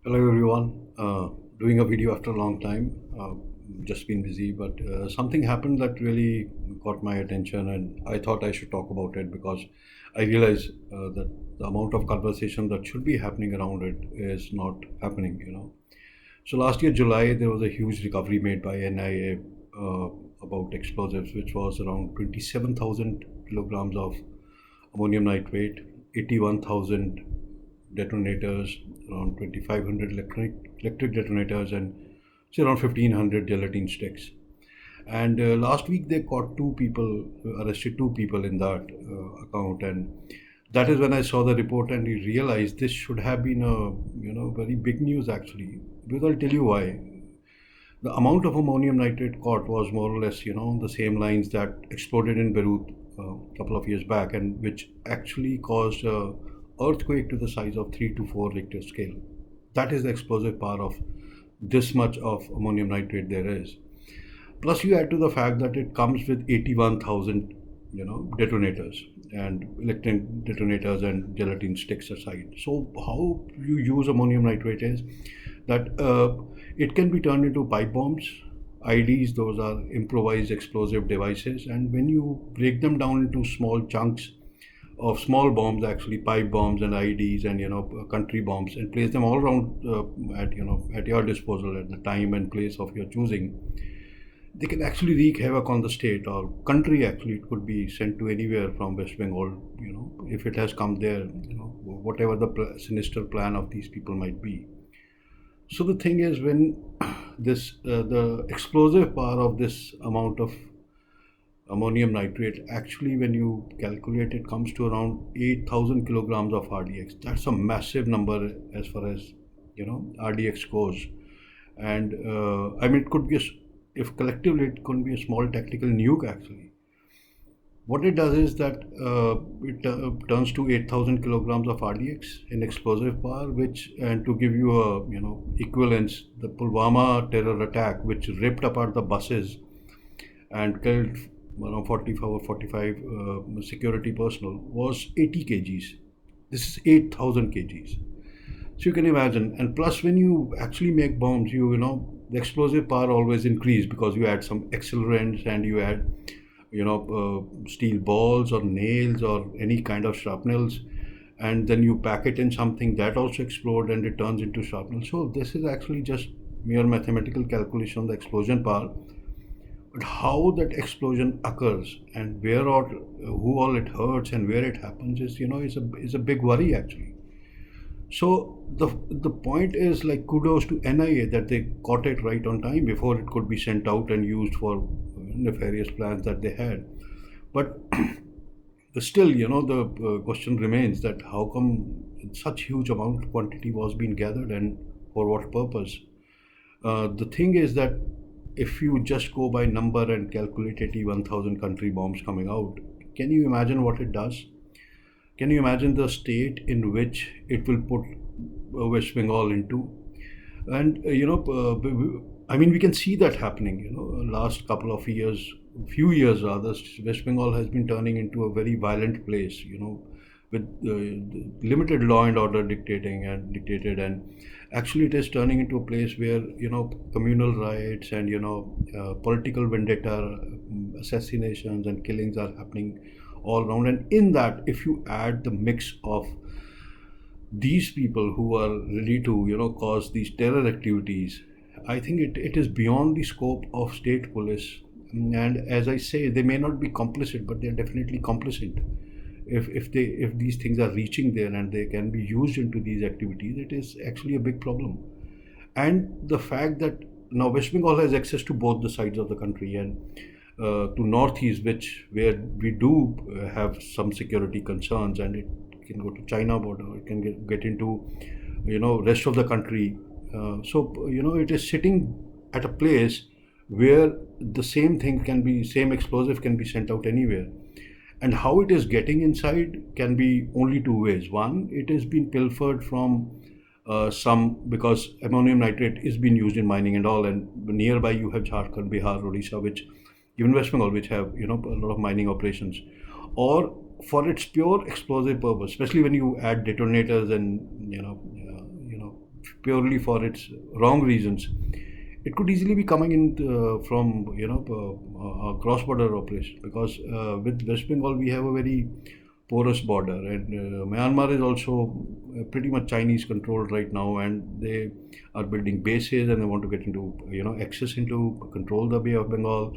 Hello everyone. Doing a video after a long time. Just been busy, but something happened that really caught my attention, and I thought I should talk about it because I realize that the amount of conversation that should be happening around it is not happening. So last year July there was a huge recovery made by NIA about explosives, which was around 27,000 kilograms of ammonium nitrate, 81,000 detonators, around 2,500 electric detonators, and say around 1,500 gelatin sticks. And last week they caught two people, arrested two people in that account, and that is when I saw the report and we realized this should have been a very big news actually. Because I'll tell you why. The amount of ammonium nitrate caught was more or less the same lines that exploded in Beirut a couple of years back, and which actually caused a earthquake to the size of 3 to 4 Richter scale. That is the explosive power of this much of ammonium nitrate there is. Plus, you add to the fact that it comes with 81,000, detonators and electric detonators and gelatin sticks aside. So, how you use ammonium nitrate is that it can be turned into pipe bombs. IDs, those are improvised explosive devices, and when you break them down into small chunks of small bombs, actually pipe bombs and IEDs and country bombs, and place them all around at your disposal at the time and place of your choosing, they can actually wreak havoc on the state or country. Actually, it could be sent to anywhere from West Bengal. If it has come there, whatever the sinister plan of these people might be. So the thing is, when this the explosive power of this amount of ammonium nitrate, actually when you calculate it, comes to around 8,000 kilograms of RDX. That's a massive number as far as RDX goes. And I mean, it could be if collectively it could be a small tactical nuke actually. What it does is that it turns to 8,000 kilograms of RDX in explosive power, which, and to give you a equivalence, the Pulwama terror attack, which ripped apart the buses and killed around 44 or 45 security personnel, was 80 kgs. This is 8,000 kgs. So you can imagine. And plus, when you actually make bombs, the explosive power always increase because you add some accelerants and you add steel balls or nails or any kind of shrapnels, and then you pack it in something that also explodes and it turns into shrapnel. So this is actually just mere mathematical calculation of the explosion power. But how that explosion occurs and where or who all it hurts and where it happens is a big worry actually. So the point is, like, kudos to NIA that they caught it right on time before it could be sent out and used for nefarious plans that they had. But still, the question remains that how come such huge amount quantity was being gathered and for what purpose? The thing is that if you just go by number and calculate 81,000 country bombs coming out, can you imagine what it does? Can you imagine the state in which it will put West Bengal into? And I mean, we can see that happening. Last couple of years, few years rather, West Bengal has been turning into a very violent place. With limited law and order dictated, and actually it is turning into a place where communal riots and political vendetta, assassinations and killings are happening all around. And in that, if you add the mix of these people who are ready to cause these terror activities, I think it is beyond the scope of state police. And as I say, they may not be complicit, but they are definitely complicit. If these things are reaching there and they can be used into these activities, it is actually a big problem. And the fact that now West Bengal has access to both the sides of the country, and to northeast, where we do have some security concerns, and it can go to China border, it can get into rest of the country. So it is sitting at a place where the same explosive can be sent out anywhere. And how it is getting inside can be only two ways. One, it has been pilfered from some, because ammonium nitrate is being used in mining and all, and nearby you have Jharkhand, Bihar, Odisha, which even West Bengal, which have a lot of mining operations, or for its pure explosive purpose, especially when you add detonators and purely for its wrong reasons, it could easily be coming in from a cross-border operation, because with West Bengal we have a very porous border, and Myanmar is also pretty much Chinese controlled right now, and they are building bases and they want to get into access into control the Bay of Bengal.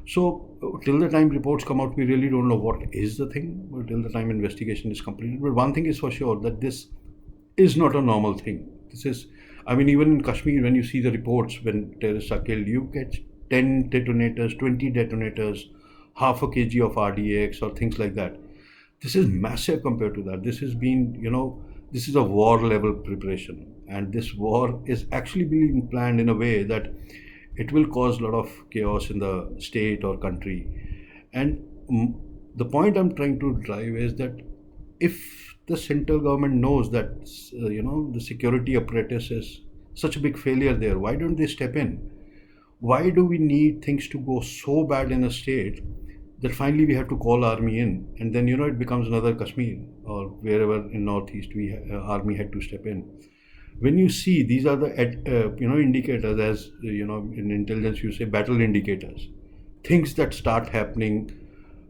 So till the time reports come out, we really don't know what is the thing. But till the time investigation is completed, but one thing is for sure, that this is not a normal thing. This is, I mean, even in Kashmir, when you see the reports when terrorists are killed, you get 10 detonators, 20 detonators, half a kg of RDX or things like that. This is massive compared to that. This has been, this is a war level preparation. And this war is actually being planned in a way that it will cause a lot of chaos in the state or country. And the point I'm trying to drive is that if the central government knows that the security apparatus is such a big failure there, why don't they step in? Why do we need things to go so bad in a state that finally we have to call army in, and then it becomes another Kashmir or wherever in northeast we army had to step in? When you see these are the indicators, as in intelligence you say battle indicators, things that start happening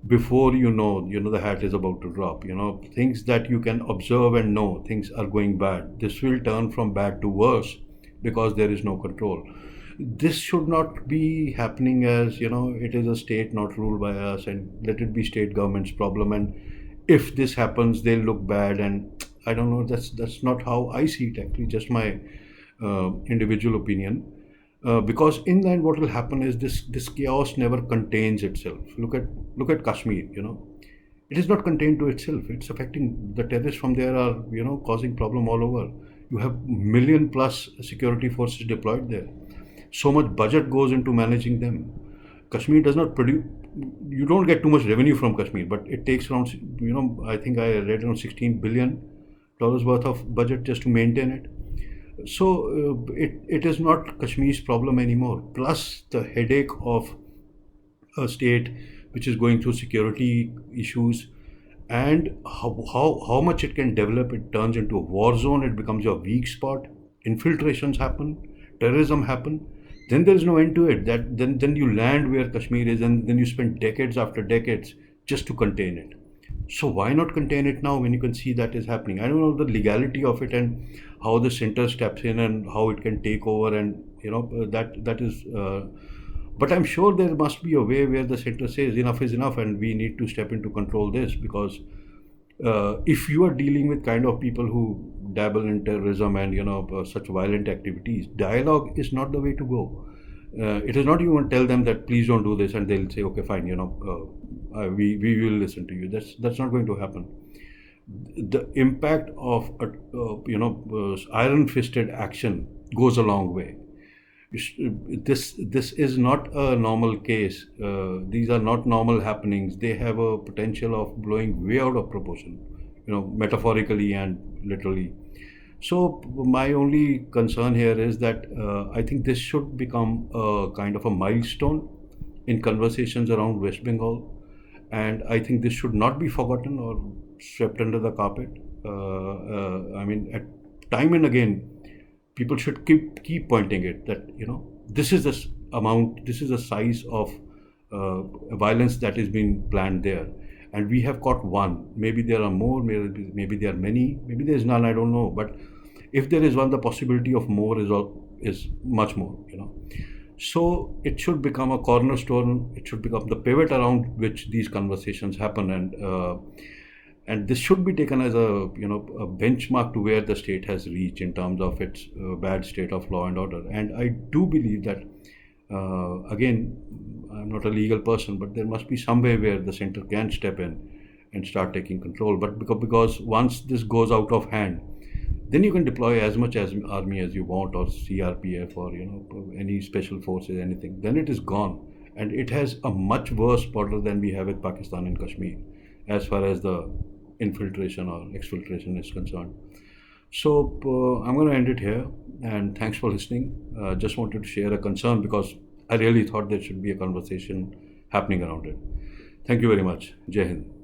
before the hat is about to drop, things that you can observe and know things are going bad. This will turn from bad to worse because there is no control. This should not be happening, as it is a state not ruled by us, and let it be state government's problem, and if this happens they'll look bad. And I don't know, that's not how I see it, actually, just my individual opinion. Because in the end what will happen is this chaos never contains itself. Look at Kashmir. It is not contained to itself. It's affecting the terrorists from there are causing problem all over. You have million plus security forces deployed there. So much budget goes into managing them. Kashmir does not produce. You don't get too much revenue from Kashmir, but it takes around I think I read around $16 billion worth of budget just to maintain it. So it is not Kashmir's problem anymore. Plus the headache of a state which is going through security issues, and how much it can develop. It turns into a war zone. It becomes your weak spot. Infiltrations happen, terrorism happen. Then there is no end to it. Then you land where Kashmir is, and then you spend decades after decades just to contain it. So why not contain it now when you can see that is happening? I don't know the legality of it and how the center steps in and how it can take over, and that is. But I'm sure there must be a way where the center says enough is enough, and we need to step in to control this. Because if you are dealing with kind of people who dabble in terrorism and such violent activities, dialogue is not the way to go. It is not you want to tell them that please don't do this and they'll say okay fine, we will listen to you. That's not going to happen. The impact of iron-fisted action goes a long way. This is not a normal case. These are not normal happenings. They have a potential of blowing way out of proportion, metaphorically and literally. So my only concern here is that I think this should become a kind of a milestone in conversations around West Bengal, and I think this should not be forgotten or swept under the carpet. I mean, at time and again, people should keep pointing it that this is the amount, this is the size of violence that is being planned there, and we have caught one. Maybe there are more, maybe there are many, maybe there is none, I don't know. But if there is one, the possibility of more is much more. So it should become a cornerstone. It should become the pivot around which these conversations happen, and this should be taken as a benchmark to where the state has reached in terms of its bad state of law and order. And I do believe that again, I'm not a legal person, but there must be some way where the center can step in and start taking control. But because once this goes out of hand, then you can deploy as much as army as you want, or CRPF, or any special forces, anything. Then it is gone, and it has a much worse border than we have with Pakistan and Kashmir, as far as the infiltration or exfiltration is concerned. So I'm going to end it here, and thanks for listening. Just wanted to share a concern because I really thought there should be a conversation happening around it. Thank you very much. Jai Hind.